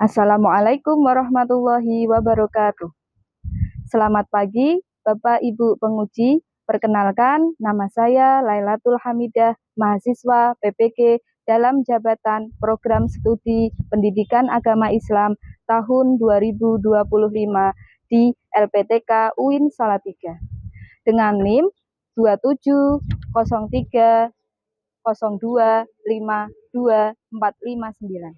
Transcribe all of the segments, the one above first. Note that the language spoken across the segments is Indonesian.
Assalamualaikum warahmatullahi wabarakatuh. Selamat pagi, Bapak Ibu penguji. Perkenalkan, nama saya Lailatul Hamidah, mahasiswa PPG dalam jabatan Program Studi Pendidikan Agama Islam tahun 2025 di LPTK UIN Salatiga dengan NIM 2703025249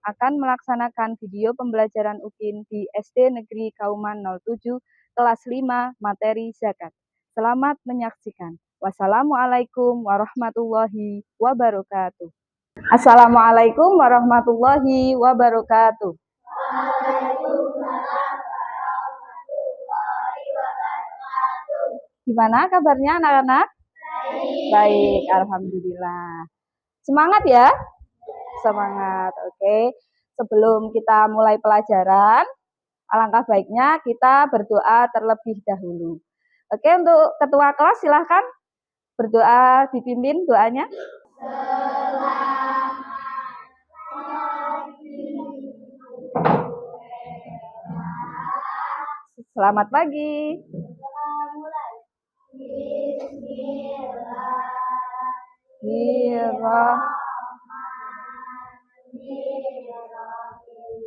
akan melaksanakan video pembelajaran UKIN di SD Negeri Kauman 07 kelas 5 materi zakat. Selamat menyaksikan. Wassalamualaikum warahmatullahi wabarakatuh. Assalamualaikum warahmatullahi wabarakatuh. Gimana kabarnya anak-anak? Baik, alhamdulillah. Semangat ya? Semangat, oke. Sebelum kita mulai pelajaran, alangkah baiknya kita berdoa terlebih dahulu. Oke, untuk ketua kelas silahkan berdoa, dipimpin doanya. Selamat pagi.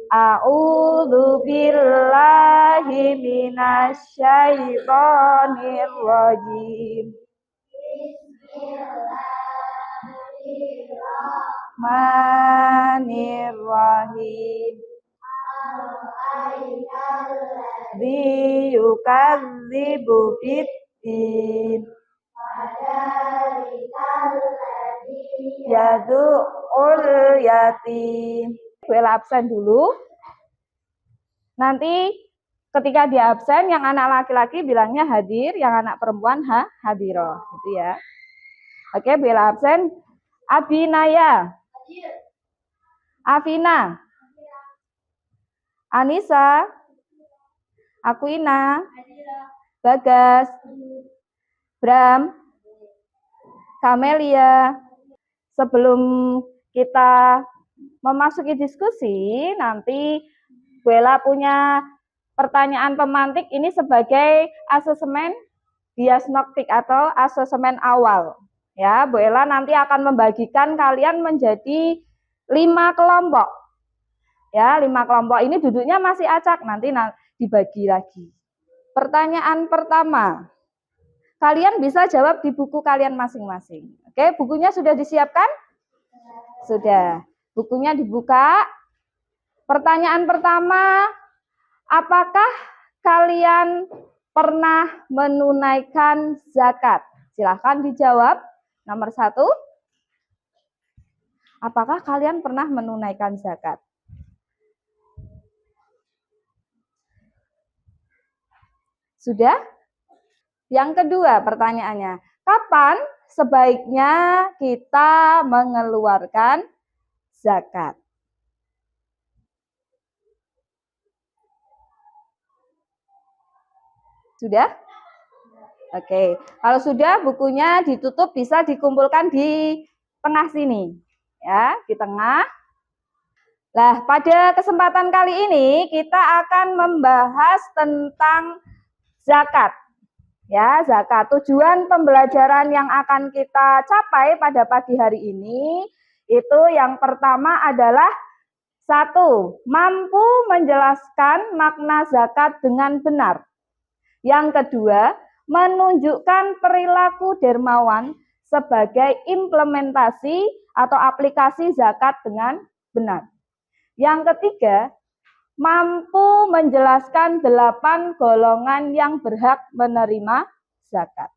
A'udzu billahi minasyaitonir rajim. Bismillahirrahmanirrahim. Yukadzibu biddin. Yadu'ul yatim. Bela absen dulu. Nanti ketika dia absen, yang anak laki-laki bilangnya hadir, yang anak perempuan hadiroh, gitu ya. Oke, bela absen. Abinaya. Afina. Anissa. Akuina. Bagas. Bram. Kamelia. Sebelum kita memasuki diskusi, nanti Bella punya pertanyaan pemantik ini sebagai asesmen diagnostik atau asesmen awal. Ya, Bella nanti akan membagikan kalian menjadi 5 kelompok. Ya, 5 kelompok ini duduknya masih acak, nanti dibagi lagi. Pertanyaan pertama, kalian bisa jawab di buku kalian masing-masing. Oke, bukunya sudah disiapkan? Sudah. Bukunya dibuka. Pertanyaan pertama, apakah kalian pernah menunaikan zakat? Silahkan dijawab. Nomor 1, apakah kalian pernah menunaikan zakat? Sudah? Yang kedua pertanyaannya, kapan sebaiknya kita mengeluarkan zakat? Sudah? Oke, kalau sudah bukunya ditutup bisa dikumpulkan di tengah sini. Ya, di tengah. Nah, pada kesempatan kali ini kita akan membahas tentang zakat. Ya, zakat. Tujuan pembelajaran yang akan kita capai pada pagi hari ini itu yang pertama adalah 1, mampu menjelaskan makna zakat dengan benar. Yang kedua, menunjukkan perilaku dermawan sebagai implementasi atau aplikasi zakat dengan benar. Yang ketiga, mampu menjelaskan 8 golongan yang berhak menerima zakat.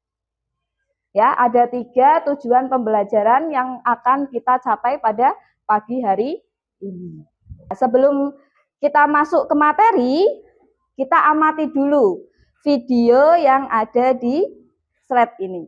Ya, ada 3 tujuan pembelajaran yang akan kita capai pada pagi hari ini. Sebelum kita masuk ke materi, kita amati dulu video yang ada di slide ini.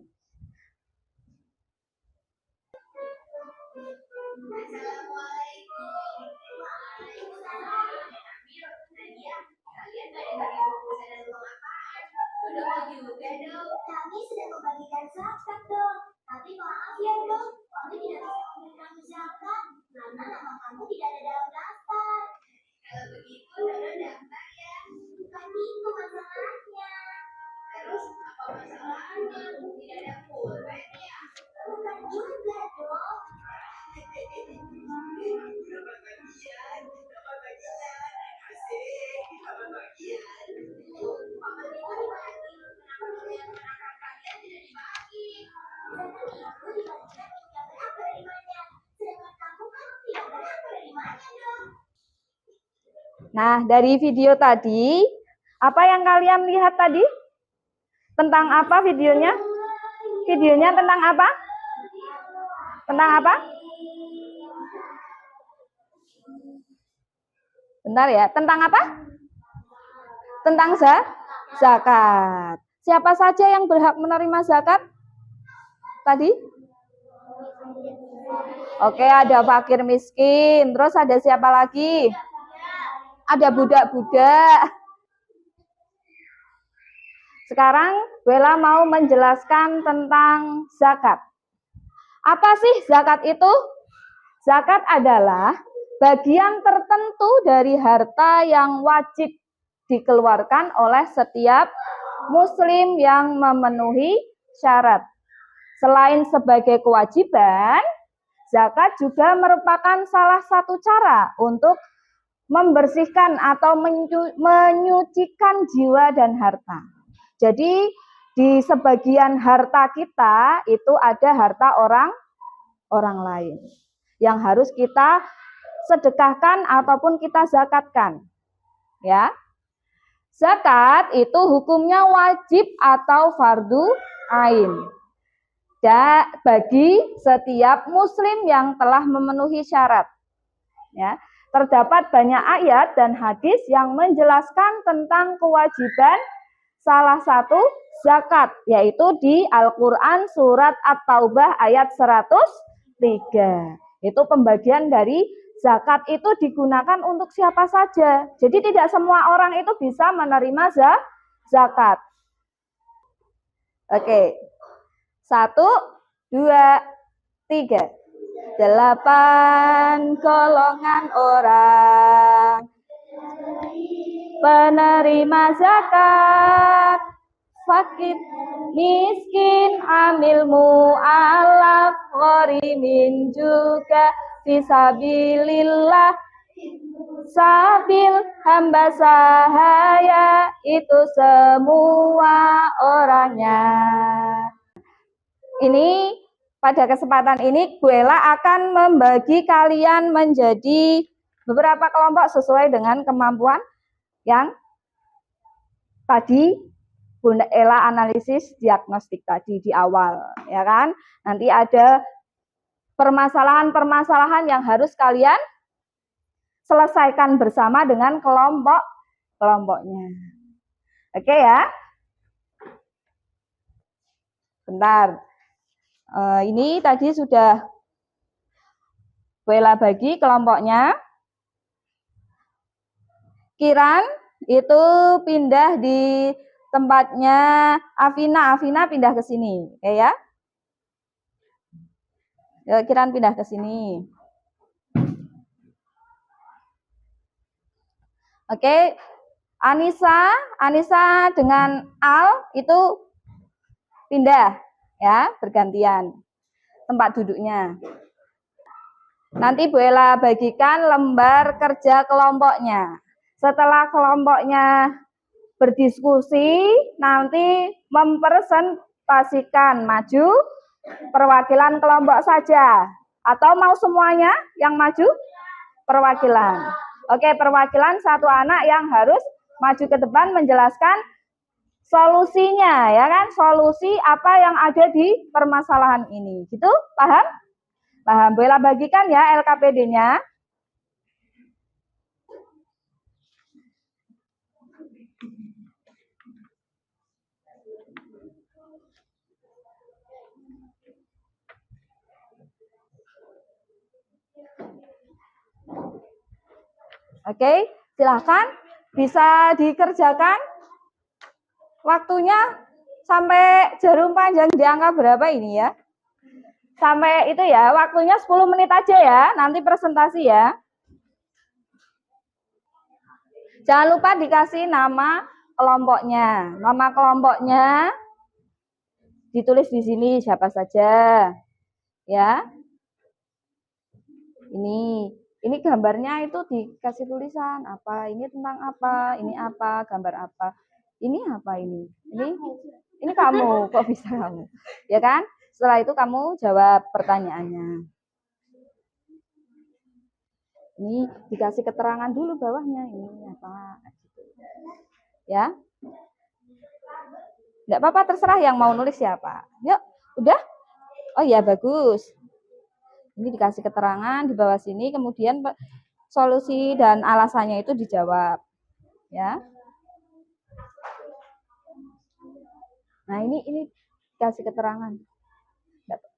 Kami sudah membagikan zakat dong. Tapi maaf ya dong, kami tidak bisa memberikan zakat karena nama kamu tidak ada dalam daftar. Nah, dari video tadi, apa yang kalian lihat tadi? Tentang apa videonya? Videonya tentang apa? Tentang apa? Bentar ya, tentang apa? Tentang zakat. Siapa saja yang berhak menerima zakat? Tadi? Oke, ada fakir miskin. Terus ada siapa lagi? Ada budak-budak. Sekarang Bella mau menjelaskan tentang zakat. Apa sih zakat itu? Zakat adalah bagian tertentu dari harta yang wajib dikeluarkan oleh setiap muslim yang memenuhi syarat. Selain sebagai kewajiban, zakat juga merupakan salah satu cara untuk membersihkan atau menyucikan jiwa dan harta. Jadi di sebagian harta kita itu ada harta orang lain yang harus kita sedekahkan ataupun kita zakatkan. Ya. Zakat itu hukumnya wajib atau fardu ain. Bagi setiap muslim yang telah memenuhi syarat. Ya. Terdapat banyak ayat dan hadis yang menjelaskan tentang kewajiban salah satu zakat, yaitu di Al-Quran surat At-Taubah ayat 103. Itu pembagian dari zakat itu digunakan untuk siapa saja. Jadi tidak semua orang itu bisa menerima zakat. Oke. 1, 2, 3. 8 golongan orang penerima zakat, fakir, miskin, amil mu'alaf, gharimin juga fisabilillah, sabil, hamba sahaya, itu semua orangnya. Ini pada kesempatan ini Bella akan membagi kalian menjadi beberapa kelompok sesuai dengan kemampuan yang tadi Bunda Ella analisis diagnostik tadi di awal, ya kan? Nanti ada permasalahan-permasalahan yang harus kalian selesaikan bersama dengan kelompoknya. Oke ya? Bentar. Ini tadi sudah Bella bagi kelompoknya. Kiran itu pindah di tempatnya Afina. Afina pindah ke sini, oke ya? Kiran pindah ke sini. Oke, Anissa dengan Al itu pindah ya, bergantian tempat duduknya. Nanti Bella bagikan lembar kerja kelompoknya. Setelah kelompoknya berdiskusi, nanti mempresentasikan maju perwakilan kelompok saja. Atau mau semuanya yang maju perwakilan. Oke, perwakilan satu anak yang harus maju ke depan menjelaskan solusinya, ya kan? Solusi apa yang ada di permasalahan ini. Gitu? Paham? Paham. Bella bagikan ya LKPD-nya. Oke, silahkan bisa dikerjakan. Waktunya sampai jarum panjang di angka berapa ini ya? Sampai itu ya, waktunya 10 menit aja ya, nanti presentasi ya. Jangan lupa dikasih nama kelompoknya. Nama kelompoknya ditulis di sini siapa saja. Ya. Ini gambarnya itu dikasih tulisan apa, ini tentang apa, ini apa, gambar apa. Ini apa ini? Ini kamu, kok bisa kamu? Ya kan? Setelah itu kamu jawab pertanyaannya. Ini dikasih keterangan dulu bawahnya, ini apa gitu. Ya. Enggak apa-apa, terserah yang mau nulis siapa. Yuk, udah? Oh iya, bagus. Ini dikasih keterangan di bawah sini, kemudian solusi dan alasannya itu dijawab. Ya. Nah, ini dikasih keterangan.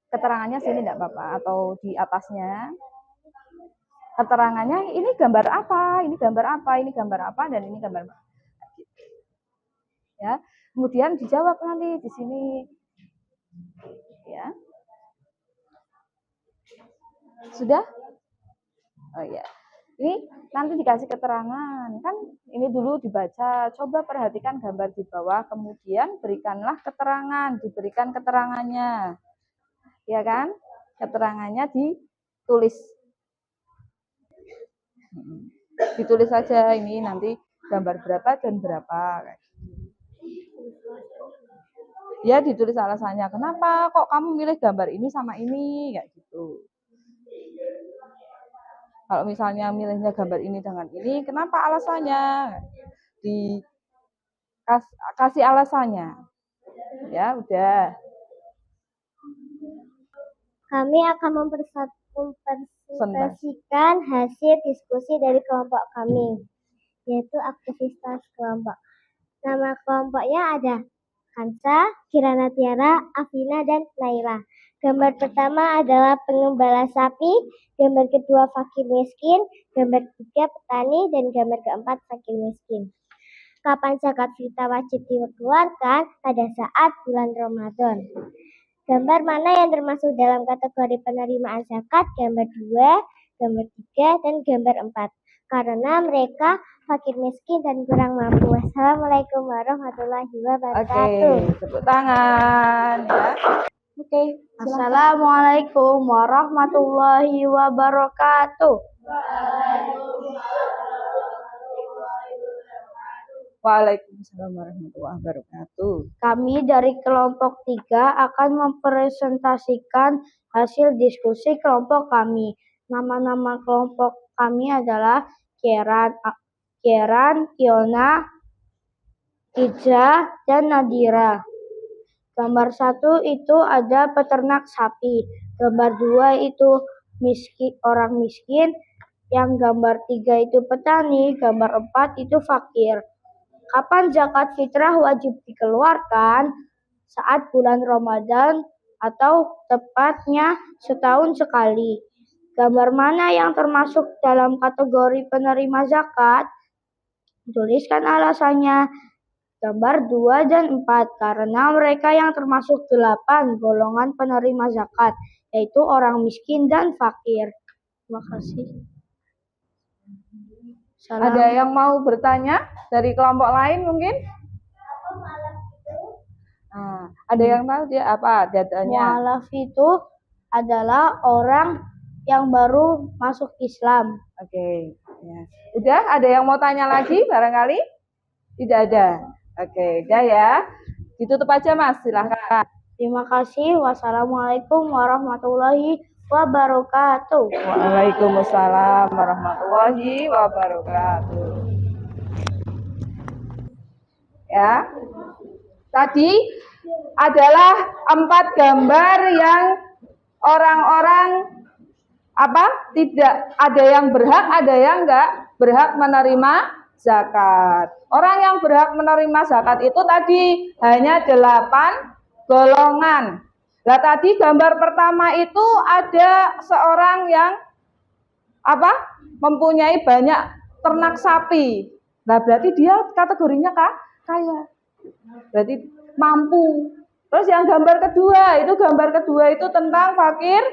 Keterangannya sini enggak apa-apa, atau di atasnya. Keterangannya ini gambar apa, ini gambar apa, ini gambar apa, dan ini gambar apa. Ya, kemudian dijawab nanti di sini. Ya. Sudah? Oh iya. Ini nanti dikasih keterangan. Kan ini dulu dibaca, coba perhatikan gambar di bawah, kemudian berikanlah keterangan, diberikan keterangannya. Ya kan? Keterangannya ditulis. Ditulis saja ini nanti gambar berapa dan berapa. Ya, ditulis alasannya. Kenapa kok kamu milih gambar ini sama ini? Kayak gitu. Kalau misalnya milihnya gambar ini dengan ini, kenapa alasannya? Kasih alasannya. Ya, udah. Kami akan mempresentasikan hasil diskusi dari kelompok kami, yaitu aktivitas kelompok. Nama kelompoknya ada Kansa, Kirana Tiara, Afina, dan Naila. Gambar pertama adalah pengembala sapi, gambar kedua fakir miskin, gambar ketiga petani, dan gambar keempat fakir miskin. Kapan zakat fitrah wajib dikeluarkan? Pada saat bulan Ramadan. Gambar mana yang termasuk dalam kategori penerimaan zakat? Gambar 2, gambar 3, dan gambar 4. Karena mereka fakir miskin dan kurang mampu. Wassalamualaikum warahmatullahi wabarakatuh. Oke, tepuk tangan ya. Oke, Assalamualaikum warahmatullahi wabarakatuh. Waalaikumsalam warahmatullahi wabarakatuh. Kami dari kelompok 3 akan mempresentasikan hasil diskusi kelompok kami. Nama-nama kelompok kami adalah Kieran, Kiona, Ija, dan Nadira. Gambar 1 itu ada peternak sapi. Gambar 2 itu orang miskin. Yang gambar 3 itu petani. Gambar 4 itu fakir. Kapan zakat fitrah wajib dikeluarkan? Saat bulan Ramadan atau tepatnya setahun sekali. Gambar mana yang termasuk dalam kategori penerima zakat? Tuliskan alasannya. Gambar 2 dan 4 karena mereka yang termasuk 8 golongan penerima zakat, yaitu orang miskin dan fakir. Terima kasih. Salam. Ada yang mau bertanya dari kelompok lain mungkin? Nah, ada yang tahu dia apa datanya? Mu'alaf itu adalah orang yang baru masuk Islam. Oke. Ya. Udah, ada yang mau tanya lagi barangkali? Tidak ada. Oke, udah ya. Ditutup aja Mas, silahkan. Terima kasih. Wassalamualaikum warahmatullahi wabarakatuh. Waalaikumsalam warahmatullahi wabarakatuh. Ya. Tadi adalah 4 gambar yang orang-orang tidak ada yang berhak, ada yang enggak berhak menerima zakat. Orang yang berhak menerima zakat itu tadi hanya 8 golongan. Nah, tadi gambar pertama itu ada seorang yang mempunyai banyak ternak sapi. Nah, berarti dia kategorinya kaya. Berarti mampu. Terus yang gambar kedua itu tentang fakir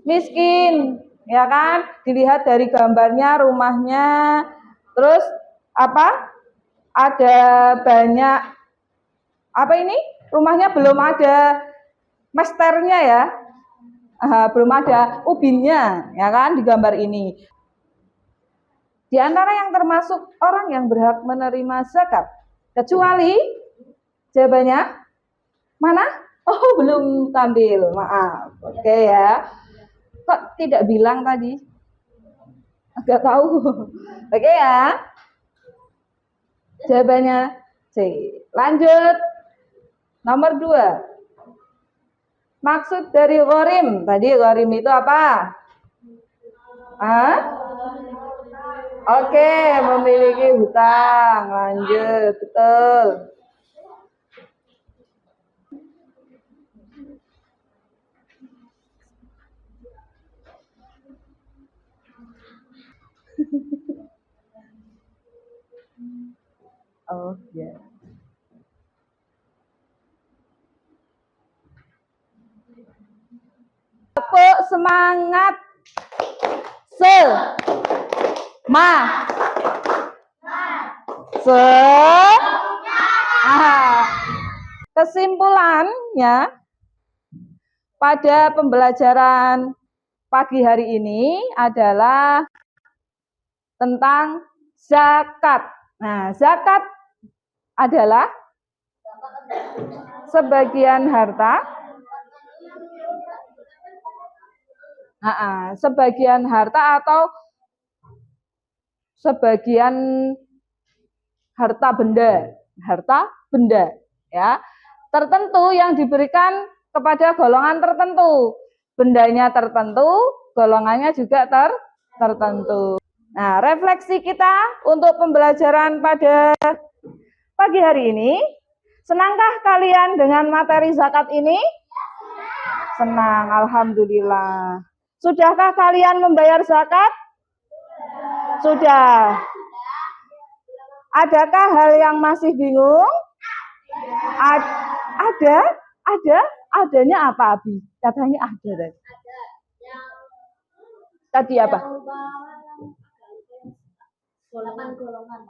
miskin, ya kan? Dilihat dari gambarnya, rumahnya, terus ada banyak rumahnya belum ada mesternya ya. Belum ada ubinnya, ya kan, di gambar ini. Di antara yang termasuk orang yang berhak menerima zakat, kecuali jawabannya mana? Oh, belum tampil, maaf. Oke ya. Kok tidak bilang tadi? Agak tahu. Oke ya. Jawabannya C. Lanjut. Nomor 2. Maksud dari gharim. Tadi gharim itu apa? Oke, memiliki hutang. Lanjut, betul. Oh, ya. Tepuk semangat. Kesimpulannya, pada pembelajaran pagi hari ini adalah tentang zakat. Nah, zakat adalah sebagian harta, sebagian harta atau sebagian harta benda, ya, tertentu yang diberikan kepada golongan tertentu. Bendanya tertentu, golongannya juga tertentu. Nah, refleksi kita untuk pembelajaran pada pagi hari ini, senangkah kalian dengan materi zakat ini? Senang, alhamdulillah. Sudahkah kalian membayar zakat? Sudah. Adakah hal yang masih bingung? Adanya apa, Abi? Katanya ada. Tadi apa?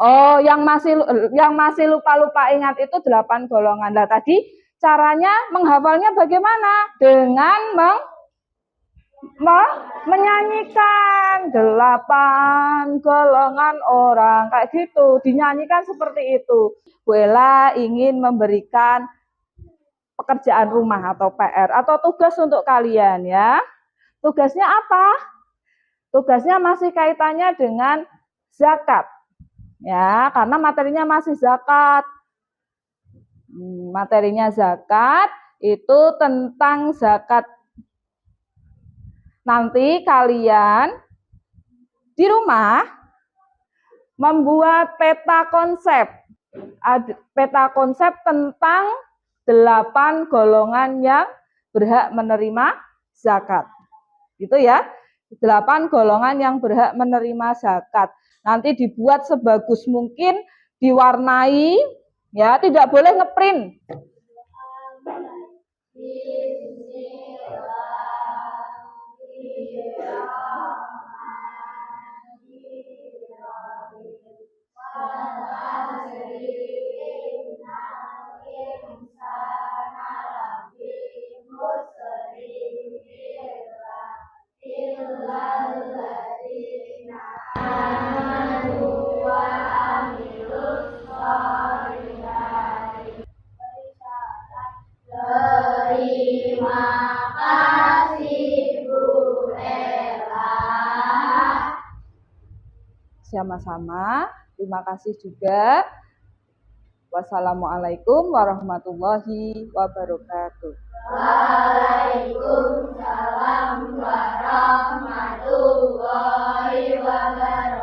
Oh, yang masih lupa-lupa ingat itu 8 golongan. Nah, tadi caranya menghafalnya bagaimana? Dengan menyanyikan 8 golongan orang, kayak gitu, dinyanyikan seperti itu. Bu Ella ingin memberikan pekerjaan rumah atau PR atau tugas untuk kalian ya. Tugasnya apa? Tugasnya masih kaitannya dengan zakat. Ya, karena materinya masih zakat. Materinya zakat itu tentang zakat. Nanti kalian di rumah membuat peta konsep. Peta konsep tentang 8 golongan yang berhak menerima zakat. Gitu ya. 8 golongan yang berhak menerima zakat. Nanti dibuat sebagus mungkin, diwarnai, ya, tidak boleh ngeprint. Sama-sama, terima kasih juga. Wassalamualaikum warahmatullahi wabarakatuh. Waalaikumsalam warahmatullahi wabarakatuh.